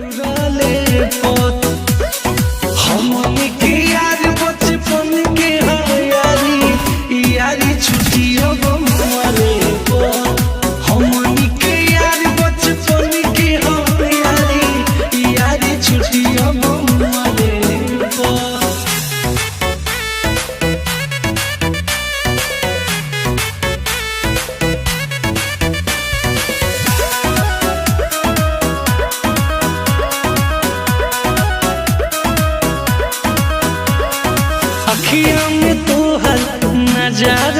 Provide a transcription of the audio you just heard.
तुराले पत हमनी के यार बचपन के यारी यारी छुट्टियों गमवाले पत हमनी के यार बचपन के यारी यारी छुट्टियों गमवाले पत। अखियों में तोहर नजारा